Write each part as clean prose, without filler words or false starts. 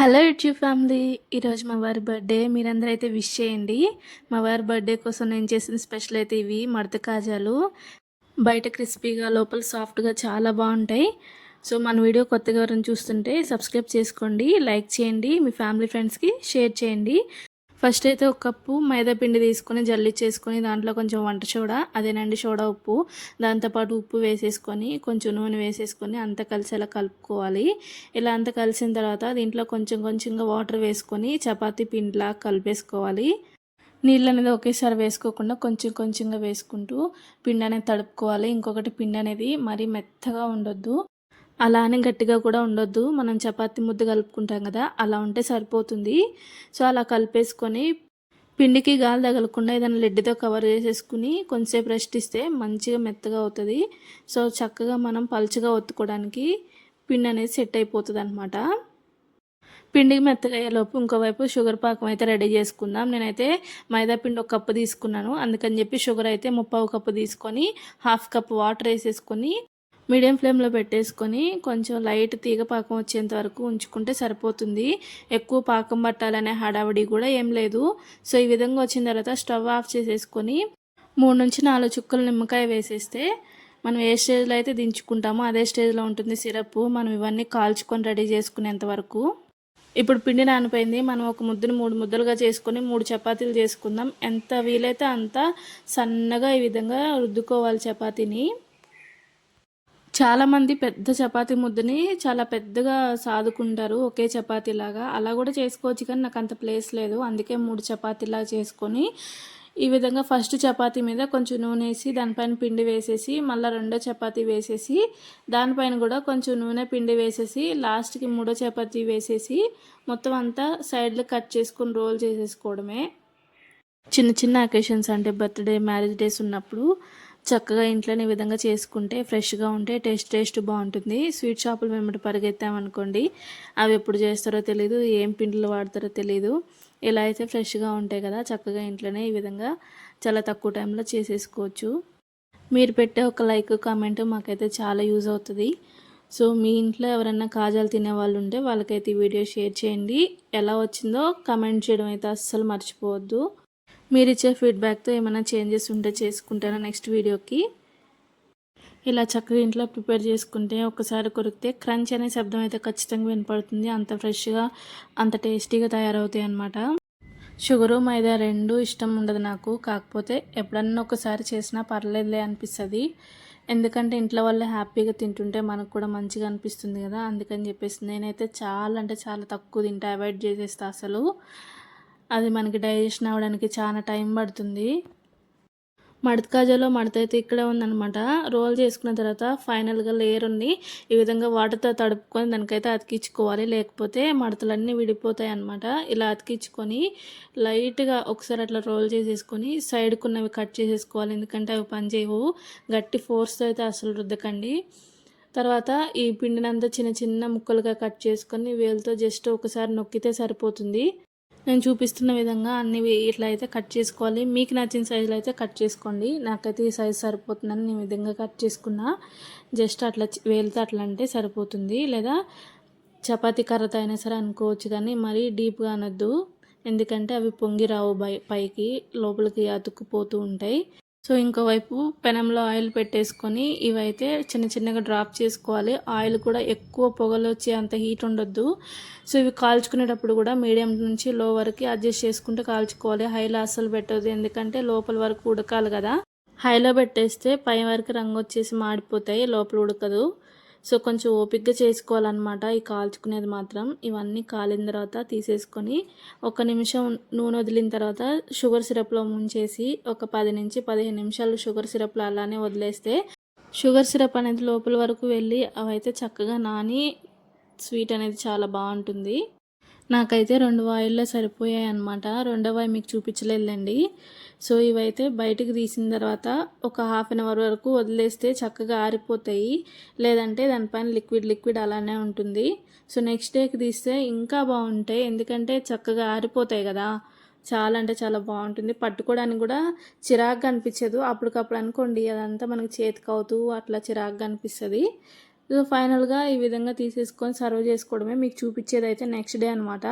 Hello YouTube family. ఈరోజు మా వారి బర్త్డే. మీరందరూ అయితే విష్ చేయండి. మా వారి బర్త్డే కోసం నేను చేసిన స్పెషల్ అయితే ఇవి మడత కాజాలు. బయట క్రిస్పీగా లోపల సాఫ్ట్గా చాలా బాగుంటాయి. సో మన వీడియో కొత్తగా ఎవరైనా చూస్తుంటే సబ్స్క్రైబ్ చేసుకోండి, లైక్ చేయండి, మీ ఫ్యామిలీ ఫ్రెండ్స్కి షేర్ చేయండి. ఫస్ట్ అయితే ఒక కప్పు మైదా పిండి తీసుకొని జల్లిచ్చేసుకొని దాంట్లో కొంచెం వంట సోడా, అదేనండి సోడా ఉప్పు, దాంతోపాటు ఉప్పు వేసేసుకొని కొంచెం నూనె వేసేసుకొని అంతా కలిసేలా కలుపుకోవాలి. ఇలా అంతా కలిసిన తర్వాత దీంట్లో కొంచెం కొంచెంగా వాటర్ వేసుకొని చపాతీ పిండిలా కలిపేసుకోవాలి. నీళ్ళు అనేది ఒకేసారి వేసుకోకుండా కొంచెం కొంచెంగా వేసుకుంటూ పిండి అనేది తడుపుకోవాలి. ఇంకొకటి, పిండి అనేది మరీ మెత్తగా ఉండొద్దు, అలా అని గట్టిగా కూడా ఉండొద్దు. మనం చపాతీ ముద్ద కలుపుకుంటాం కదా, అలా ఉంటే సరిపోతుంది. సో అలా కలిపేసుకొని పిండికి గాలి తగలకుండా ఏదైనా లెడ్డుతో కవర్ చేసేసుకుని కొంచెంసేపు రెస్ట్ ఇస్తే మంచిగా మెత్తగా అవుతుంది. సో చక్కగా మనం పలుచగా ఒత్తుకోవడానికి పిండి అనేది సెట్ అయిపోతుంది అనమాట. పిండికి మెత్తగా అయ్యేలోపు ఇంకోవైపు షుగర్ పాకం అయితే రెడీ చేసుకుందాం. నేనైతే మైదా పిండి ఒక కప్పు తీసుకున్నాను, అందుకని చెప్పి షుగర్ అయితే 3/4 కప్పు తీసుకొని 1/2 కప్ వాటర్ వేసేసుకొని మీడియం ఫ్లేమ్లో పెట్టేసుకొని కొంచెం లైట్ తీగ పాకం వచ్చేంత వరకు ఉంచుకుంటే సరిపోతుంది. ఎక్కువ పాకం పట్టాలనే హడావిడి కూడా ఏం లేదు. సో ఈ విధంగా వచ్చిన తర్వాత స్టవ్ ఆఫ్ చేసేసుకొని 3 నుంచి 4 చుక్కలు నిమ్మకాయ వేసేస్తే మనం ఏ స్టేజ్లో అయితే దించుకుంటామో అదే స్టేజ్లో ఉంటుంది సిరప్. మనం ఇవన్నీ కాల్చుకొని రెడీ చేసుకునేంత వరకు. ఇప్పుడు పిండి నానిపోయింది. మనం ఒక ముద్దను 3 ముద్దలుగా చేసుకొని 3 చపాతీలు చేసుకుందాం. ఎంత వీలైతే అంత సన్నగా ఈ విధంగా రుద్దుకోవాలి చపాతీని. చాలామంది పెద్ద చపాతీ ముద్దని చాలా పెద్దగా సాదుకుంటారు ఒకే చపాతీలాగా. అలా కూడా చేసుకోవచ్చు, కానీ నాకు అంత ప్లేస్ లేదు, అందుకే 3 చపాతీలాగా చేసుకొని ఈ విధంగా ఫస్ట్ చపాతీ మీద కొంచెం నూనె వేసి దానిపైన పిండి వేసేసి మళ్ళీ రెండో చపాతీ వేసేసి దానిపైన కూడా కొంచెం నూనె పిండి వేసేసి లాస్ట్కి మూడో చపాతీ వేసేసి మొత్తం అంతా సైడ్లో కట్ చేసుకొని రోల్ చేసేసుకోవడమే. చిన్న చిన్న అకేషన్స్ అంటే బర్త్డే, మ్యారేజ్ డేస్ ఉన్నప్పుడు చక్కగా ఇంట్లోనే ఈ విధంగా చేసుకుంటే ఫ్రెష్గా ఉంటే టేస్ట్ బాగుంటుంది. స్వీట్ షాపులు వెంబడి పరిగెత్తామనుకోండి, అవి ఎప్పుడు చేస్తారో తెలీదు, ఏం పిండిలు వాడతారో తెలీదు. ఇలా అయితే ఫ్రెష్గా ఉంటాయి కదా, చక్కగా ఇంట్లోనే ఈ విధంగా చాలా తక్కువ టైంలో చేసేసుకోవచ్చు. మీరు పెట్టే ఒక లైక్, కామెంట్ మాకైతే చాలా యూజ్ అవుతుంది. సో మీ ఇంట్లో ఎవరైనా కాజాలు తినే వాళ్ళు ఉంటే వాళ్ళకైతే ఈ వీడియో షేర్ చేయండి. ఎలా వచ్చిందో కామెంట్ చేయడం అయితే అస్సలు మర్చిపోవద్దు. మీరు ఇచ్చే ఫీడ్బ్యాక్తో ఏమైనా చేంజెస్ ఉంటే చేసుకుంటాను నెక్స్ట్ వీడియోకి. ఇలా చక్కగా ఇంట్లో ప్రిపేర్ చేసుకుంటే ఒకసారి కొరికితే క్రంచ్ అనే శబ్దం అయితే ఖచ్చితంగా వినపడుతుంది. అంత ఫ్రెష్గా అంత టేస్టీగా తయారవుతాయి అన్నమాట. షుగరు మైదా రెండు ఇష్టం ఉండదు నాకు, కాకపోతే ఎప్పుడన్నా ఒకసారి చేసినా పర్లేదులే అనిపిస్తుంది. ఎందుకంటే ఇంట్లో వాళ్ళు హ్యాపీగా తింటుంటే మనకు కూడా మంచిగా అనిపిస్తుంది కదా, అందుకని చెప్పేసి నేనైతే చాలా అంటే చాలా తక్కువ తింటా, అవాయిడ్ చేసేస్తా. అసలు అది మనకి డైజెషన్ అవ్వడానికి చాలా టైం పడుతుంది. మడత కాజాలో మడత అయితే ఇక్కడే ఉందనమాట. రోల్ చేసుకున్న తర్వాత ఫైనల్గా లేయర్ని ఈ విధంగా వాటర్తో తడుపుకొని దానికైతే అతికించుకోవాలి, లేకపోతే మడతలన్నీ విడిపోతాయి అన్నమాట. ఇలా అతికించుకొని లైట్గా ఒకసారి అట్లా రోల్ చేసేసుకొని సైడ్కున్నవి కట్ చేసేసుకోవాలి, ఎందుకంటే అవి పనిచేయవు. గట్టి ఫోర్స్తో అయితే అసలు రుద్దకండి. తర్వాత ఈ పిండినంతా చిన్న చిన్న ముక్కలుగా కట్ చేసుకొని వేలుతో జస్ట్ ఒకసారి నొక్కితే సరిపోతుంది. నేను చూపిస్తున్న విధంగా అన్ని ఇట్లా అయితే కట్ చేసుకోవాలి. మీకు నచ్చిన సైజులో అయితే కట్ చేసుకోండి. నాకైతే ఈ సైజు సరిపోతుందని నేను విధంగా కట్ చేసుకున్నా. జస్ట్ అట్లా వేలుతో అట్లా అంటే సరిపోతుంది, లేదా చపాతీ కర్రతో అయినా సరే అనుకోవచ్చు, కానీ మరీ డీప్గా అనొద్దు, ఎందుకంటే అవి పొంగి రావు, పైకి లోపలికి అతుక్కుపోతూ ఉంటాయి. సో ఇంకోవైపు పెనంలో ఆయిల్ పెట్టేసుకొని ఇవైతే చిన్న చిన్నగా డ్రాప్ చేసుకోవాలి. ఆయిల్ కూడా ఎక్కువ పొగలు వచ్చే అంత హీట్ ఉండొద్దు. సో ఇవి కాల్చుకునేటప్పుడు కూడా మీడియం నుంచి లో వరకు అడ్జస్ట్ చేసుకుంటూ కాల్చుకోవాలి. హైలో అస్సలు పెట్టదు, ఎందుకంటే లోపల వరకు ఉడకాలి కదా. హైలో పెట్టేస్తే పై వరకు రంగు వచ్చేసి మాడిపోతాయి, లోపల ఉడకదు. సో కొంచెం ఓపిక్గా చేసుకోవాలన్నమాట ఈ కాల్చుకునేది మాత్రం. ఇవన్నీ కాలిన తర్వాత తీసేసుకొని 1 నిమిషం నూనె వదిలిన తర్వాత షుగర్ సిరప్లో ముంచేసి ఒక 10 నుంచి 15 నిమిషాలు షుగర్ సిరప్లో అలానే వదిలేస్తే షుగర్ సిరప్ అనేది లోపల వరకు వెళ్ళి అవైతే చక్కగా నాని స్వీట్ అనేది చాలా బాగుంటుంది. నాకైతే 2 వాయిల్లో సరిపోయాయి అన్నమాట. రెండవ వాయి మీకు చూపించలేదండి. సో ఇవైతే బయటికి తీసిన తర్వాత ఒక హాఫ్ అన్ అవర్ వరకు వదిలేస్తే చక్కగా ఆరిపోతాయి, లేదంటే దానిపైన లిక్విడ్ అలానే ఉంటుంది. సో నెక్స్ట్ డేకి తీస్తే ఇంకా బాగుంటాయి, ఎందుకంటే చక్కగా ఆరిపోతాయి కదా. చాలా అంటే చాలా బాగుంటుంది. పట్టుకోవడానికి కూడా చిరాగ్గా అనిపించదు. అప్పటికప్పుడు అనుకోండి అదంతా మనకి చేతికి అవుతూ అట్లా చిరాగ్గా అనిపిస్తుంది. సో ఫైనల్గా ఈ విధంగా తీసేసుకొని సర్వ్ చేసుకోవడమే. మీకు చూపించేది అయితే నెక్స్ట్ డే అనమాట.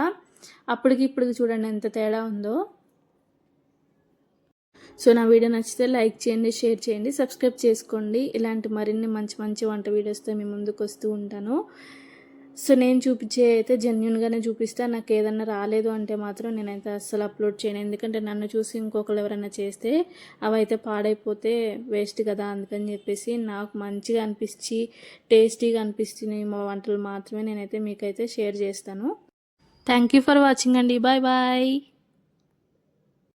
అప్పటికి ఇప్పటికి చూడండి ఎంత తేడా ఉందో. సో నా వీడియో నచ్చితే లైక్ చేయండి, షేర్ చేయండి, సబ్స్క్రైబ్ చేసుకోండి. ఇలాంటి మరిన్ని మంచి మంచి వంట వీడియోస్తో మీ ముందుకు వస్తూ ఉంటాను. సో నేను చూపించే అయితే జెన్యున్గానే చూపిస్తాను. నాకు ఏదన్నా రాలేదు అంటే మాత్రం నేనైతే అస్సలు అప్లోడ్ చేయను. ఎందుకంటే నన్ను చూసి ఇంకొకరు ఎవరైనా చేస్తే అవైతే పాడైపోతే వేస్ట్ కదా. అందుకని చెప్పేసి నాకు మంచిగా అనిపించి టేస్టీగా అనిపిస్తున్నాయి మా వంటలు మాత్రమే నేనైతే మీకైతే షేర్ చేస్తాను. థ్యాంక్ యూ ఫర్ వాచింగ్ అండి. Bye bye.